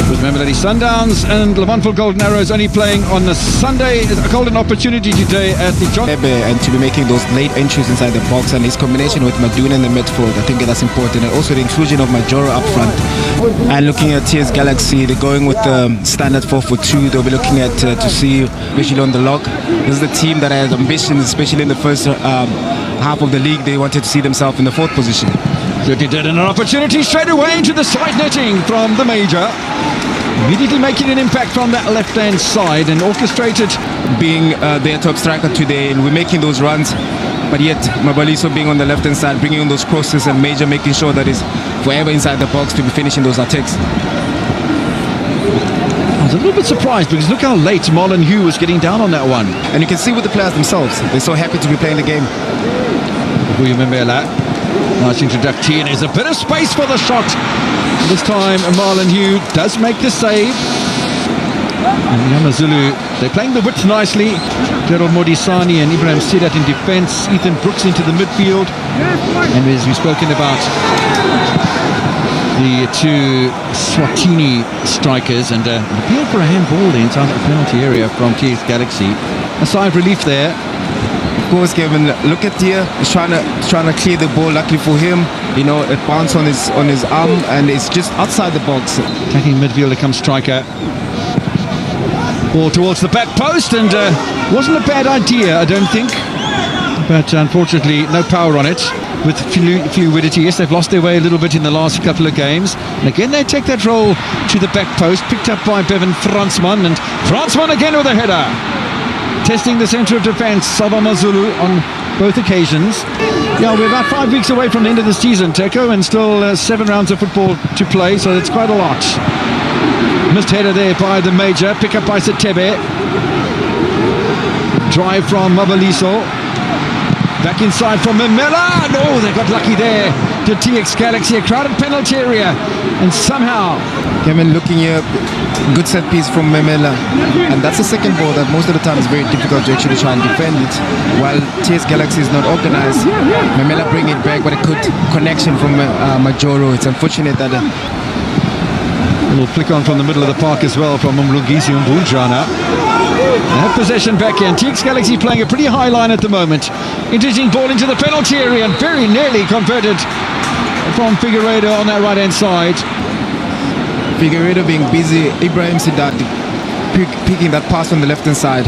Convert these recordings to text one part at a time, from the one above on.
With Mamelodi Sundowns and Levantful Golden Arrows only playing on a Sunday, a golden opportunity today at the John. And to be making those late entries inside the box, and his combination with Maduna in the midfield, I think that's important. And also the inclusion of Majoro up front. And looking at TS Galaxy, they're going with the standard 4-4-2. They'll be looking at to see, especially on the lock. This is the team that has ambitions, especially in the first half of the league. They wanted to see themselves in the fourth position. Looking at an opportunity straight away into the side netting from the Major. Immediately making an impact from that left-hand side and orchestrated. Being their top striker today, and we're making those runs, but yet Mabaliso being on the left-hand side, bringing on those crosses, and Major making sure that he's forever inside the box to be finishing those attacks. I was a little bit surprised because look how late Marlon Hugh was getting down on that one. And you can see with the players themselves, they're so happy to be playing the game. We remember that. Nice introduction. There's a bit of space for the shot. This time Marlon Hugh does make the save. And the AmaZulu, they're playing the width nicely. Gerald Modisani and Ibrahim Sidat in defence. Ethan Brooks into the midfield. And as we've spoken about, the two Swatini strikers, and appeal for a handball inside the penalty area from TS Galaxy. A sigh of relief there. Of course, Kevin, look at here, he's trying to clear the ball. Luckily for him, you know, it bounced on his arm and it's just outside the box. Attacking midfielder comes striker. Ball towards the back post, and wasn't a bad idea, I don't think. But unfortunately, no power on it. With fluidity, yes, they've lost their way a little bit in the last couple of games. And again, they take that roll to the back post, picked up by Bevan Fransman, and Fransman again with a header. Testing the centre of defence of AmaZulu on both occasions. Yeah, we're about 5 weeks away from the end of the season, Teko, and still 7 rounds of football to play, so it's quite a lot. Missed header there by the Major, pick up by Setebe. Drive from Mabaliso. Back inside from Memela. No, they got lucky there. To TX Galaxy, a crowded penalty area, and somehow Kevin, looking here, good set piece from Memela, and that's the second ball that most of the time is very difficult to actually try and defend it. While TS Galaxy is not organised, Memela bring it back, but a good connection from Majoro. It's unfortunate that a little flick on from the middle of the park as well from Mlungisi Mbunjana. They have possession back here, and TX Galaxy playing a pretty high line at the moment. Interesting ball into the penalty area, and very nearly converted from Figueiredo on that right-hand side. Figueiredo being busy, Ibrahim Sidat picking that pass on the left-hand side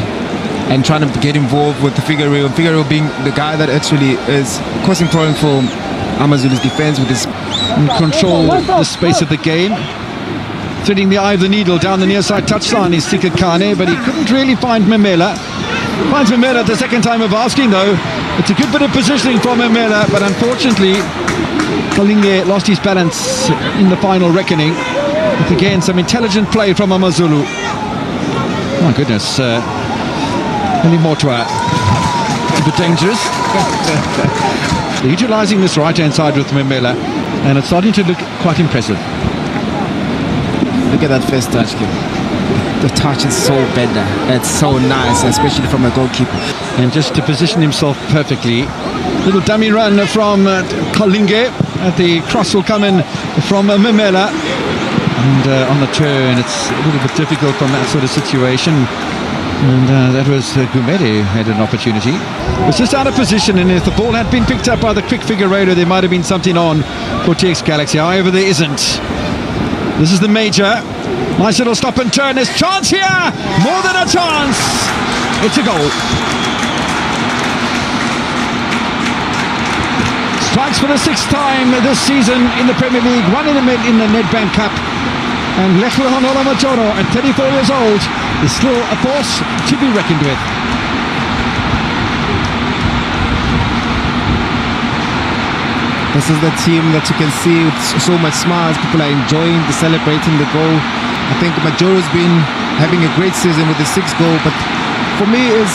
and trying to get involved with the Figueiredo. Figueiredo being the guy that actually is causing problems for AmaZulu's defence with his... Control the space of the game. Threading the eye of the needle down the near side touchline is Sikakane, but he couldn't really find Memela. Finds Memela the second time of asking though. It's a good bit of positioning from Memela, but unfortunately Kalinge lost his balance in the final reckoning. But again, some intelligent play from AmaZulu. My goodness, Mortua. It's a bit dangerous. They're utilising this right-hand side with Memela, and it's starting to look quite impressive. Look at that first touch, Kim. The touch is so better. It's so nice, especially from a goalkeeper. And just to position himself perfectly. Little dummy run from Kalinge. The cross will come in from Memela. And on the turn, it's a little bit difficult from that sort of situation. And that was Gumede had an opportunity. It's just out of position, and if the ball had been picked up by the quick Figueiredo, there might have been something on for TX Galaxy. However, there isn't. This is the Major. Nice little stop and turn. There's chance here. More than a chance. It's a goal. Strikes for the 6th time this season in the Premier League. One in the Nedbank Cup. And Leklehonola Majoro at 34 years old is still a force to be reckoned with. This is the team that you can see with so much smiles. People are enjoying, celebrating the goal. I think Majoro's been having a great season with the 6th goal, but for me is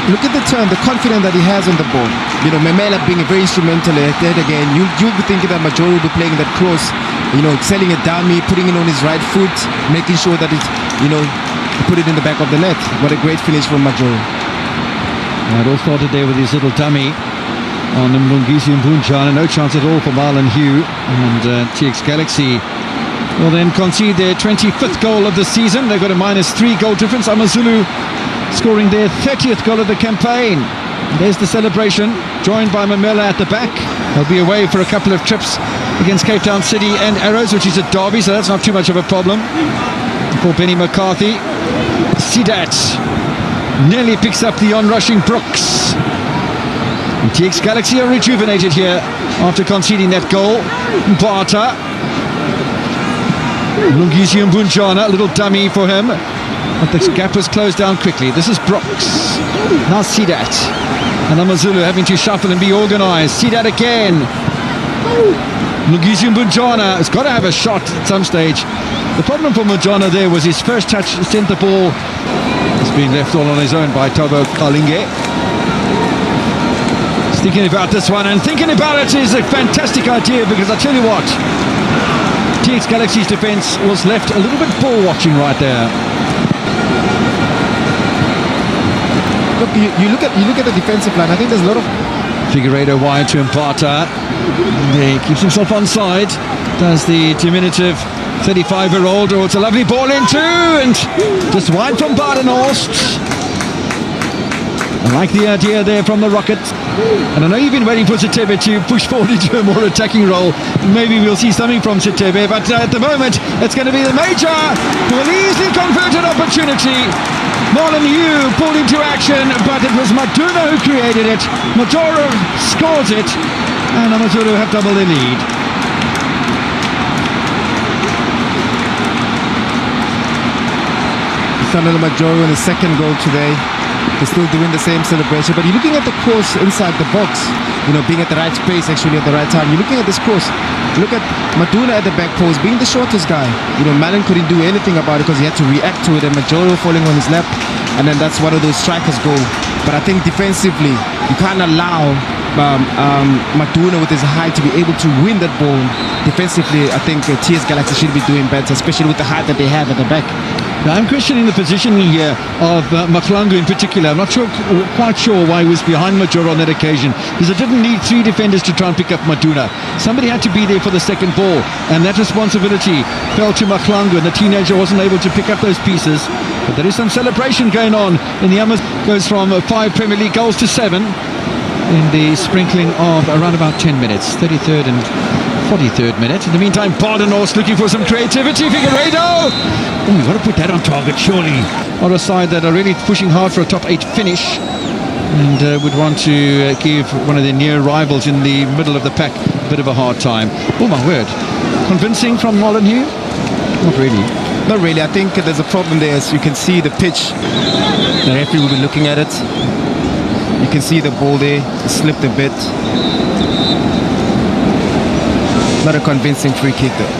look at the turn, the confidence that he has on the ball. You know, Memela being very instrumental at that again. You'll be thinking that Majoro will be playing that cross, you know, selling a dummy, putting it on his right foot, making sure that it, you know, put it in the back of the net. What a great finish from Majoro. It all started there with his little dummy on Mlungisi Mbunjana. No chance at all for Marlon Hugh, and TX Galaxy will then concede their 25th goal of the season. They've got a -3 goal difference. AmaZulu scoring their 30th goal of the campaign. There's the celebration, joined by Mamela at the back. They'll be away for a couple of trips against Cape Town City and Arrows, which is a derby, so that's not too much of a problem for Benny McCarthy. Sidat nearly picks up the on-rushing Brooks. And TX Galaxy are rejuvenated here after conceding that goal. Mbata. Lungisi Mbunjana, a little dummy for him. But the gap was closed down quickly. This is Brooks. Now Sidat. And AmaZulu having to shuffle and be organised. Sidat again. Lungisi Mbunjana has got to have a shot at some stage. The problem for Mbunjana there was his first touch sent the ball. He's being left all on his own by Tobo Kalinge. Thinking about this one, and thinking about it is a fantastic idea, because I tell you what, TX Galaxy's defence was left a little bit ball watching right there. Look, you look at the defensive line. I think there's a lot of Figueiredo wide to Mbata. He keeps himself onside. Does the diminutive 35-year-old. Oh, it's a lovely ball into, and just wide from Badenhorst. I like the idea there from the Rocket. And I know you've been waiting for Sitebe to push forward into a more attacking role. Maybe we'll see something from Sitebe, but at the moment it's going to be the Major who will easily convert an opportunity. Marlon Hugh pulled into action, but it was Maduna who created it. Majoro scores it, and AmaZulu have doubled the lead. Samuel Majoro in his second goal today. They're still doing the same celebration, but you're looking at the course inside the box, being at the right space actually at the right time. You're looking at this course. Look at Maduna at the back post, being the shortest guy. Malin couldn't do anything about it because he had to react to it, and Majoro falling on his lap, and then that's one of those strikers' goal. But I think defensively, you can't allow Maduna with his height to be able to win that ball. Defensively, I think TS Galaxy should be doing better, especially with the height that they have at the back. Now, I'm questioning the positioning here of Maklangu in particular. I'm not quite sure why he was behind Majoro on that occasion, because it didn't need three defenders to try and pick up Maduna. Somebody had to be there for the second ball, and that responsibility fell to Maklangu, and the teenager wasn't able to pick up those pieces. But there is some celebration going on in the goes from 5 Premier League goals to 7 in the sprinkling of around about 10 minutes, 33rd and 43rd minute. In the meantime, Badenhorst looking for some creativity. Figueiredo! Oh, we've got to put that on target, surely. On a side that are really pushing hard for a top 8 finish, and would want to give one of their near rivals in the middle of the pack a bit of a hard time. Oh my word. Convincing from Molyneux? Not really. Not really. I think there's a problem there. As you can see the pitch, the referee will be looking at it. You can see the ball there, it slipped a bit. Not a convincing free kick though.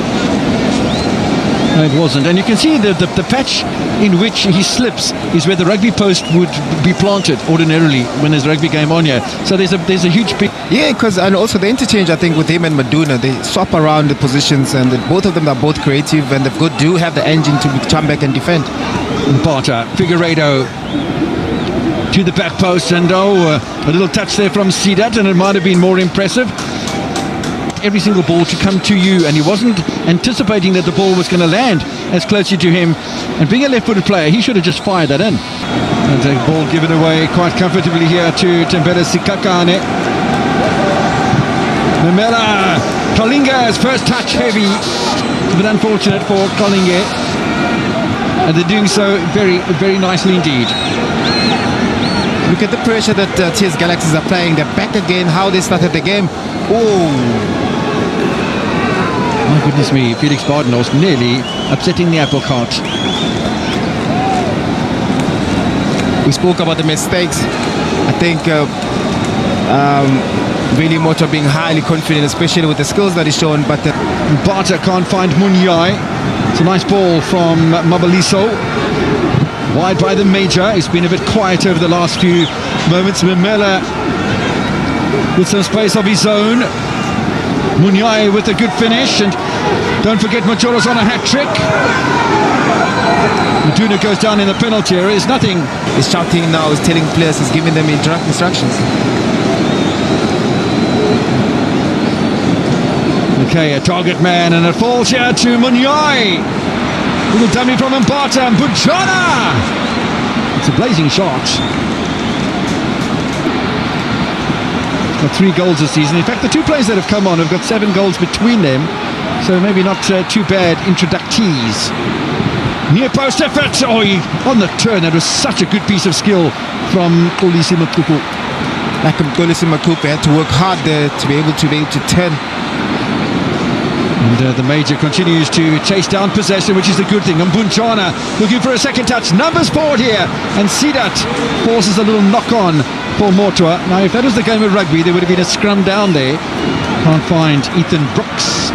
No, it wasn't. And you can see the patch in which he slips is where the rugby post would be planted ordinarily when there's a rugby game on here. So there's a huge big... Yeah, and also the interchange, I think, with him and Maduna, they swap around the positions, and both of them are both creative, and they've do have the engine to come back and defend. Mbata, Figueiredo to the back post, and a little touch there from Sidat, and it might have been more impressive. Every single ball to come to you, and he wasn't anticipating that the ball was going to land as closely to him, and being a left-footed player, he should have just fired that in. And a ball given away quite comfortably here to Tembele Sikakane. Mamela Kalinga's first touch heavy, a bit unfortunate for Kalinga, and they're doing so very, very nicely indeed. Look at the pressure that TS Galaxies are playing. They're back again, how they started the game. Oh! My goodness me, Felix Badenhorst nearly upsetting the apple cart. We spoke about the mistakes. I think really Moto being highly confident, especially with the skills that he's shown, but Mbata can't find Munyai. It's a nice ball from Mabaliso. Wide by the Major. He's been a bit quiet over the last few moments. Mamela with some space of his own. Munyai with a good finish, and don't forget Majoro's on a hat-trick. Maduna goes down in the penalty area. It's nothing. He's shouting now, he's telling players, he's giving them instructions. Okay, a target man, and it falls here to Munyai. Little dummy from Mbata, and Bujana. It's a blazing shot. Got 3 goals this season. In fact, the 2 players that have come on have got 7 goals between them, so maybe not too bad introductees. Near post effort. Oh, on the turn. That was such a good piece of skill from Kolisi Makupu. Like Kolisi Makupu had to work hard there to be able to turn. And the Major continues to chase down possession, which is a good thing. And Bunjana looking for a second touch. Numbers forward here. And Sidat forces a little knock-on for Mortua. Now, if that was the game of rugby, there would have been a scrum down there. Can't find Ethan Brooks.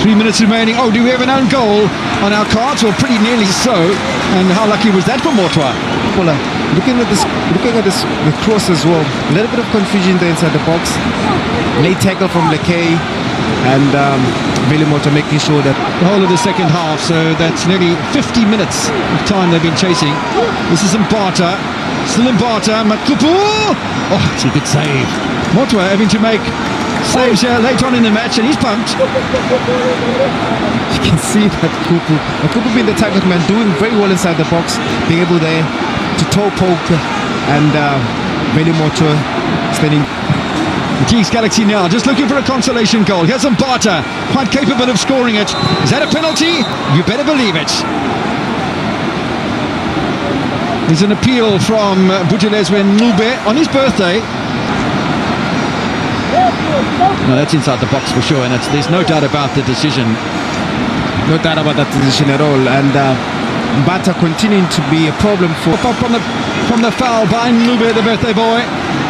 3 minutes remaining. Oh, do we have an own goal on our cards? Well, pretty nearly so. And how lucky was that for Mortua? Well, looking at this, the cross as well. A little bit of confusion there inside the box. Late tackle from Lekay. And Billy Motor making sure that the whole of the second half, so that's nearly 50 minutes of time they've been chasing. This is Mbata, still Mbata, Makupu. Oh, it's a good save. Mortua having to make saves here late on in the match, and he's pumped. You can see that Makupu being the target man, doing very well inside the box, being able there to toe poke, and Billy Motor standing. The Chiefs Galaxy now just looking for a consolation goal. Here's Mbata, quite capable of scoring it. Is that a penalty? You better believe it. There's an appeal from Bujelezwe Nube on his birthday. No, that's inside the box for sure, and there's no doubt about the decision. No doubt about that decision at all. And Mbata continuing to be a problem for... From the foul by Nube, the birthday boy.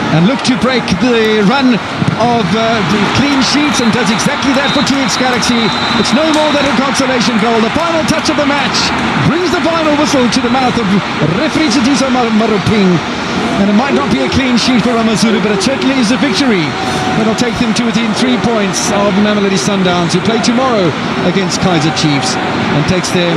And look to break the run of the clean sheets, and does exactly that for TX Galaxy. It's no more than a consolation goal. The final touch of the match brings the final whistle to the mouth of referee Sitiso Maruping. And it might not be a clean sheet for AmaZulu, but it certainly is a victory that'll take them to within 3 points of Mamelodi Sundowns, who play tomorrow against Kaizer Chiefs, and takes them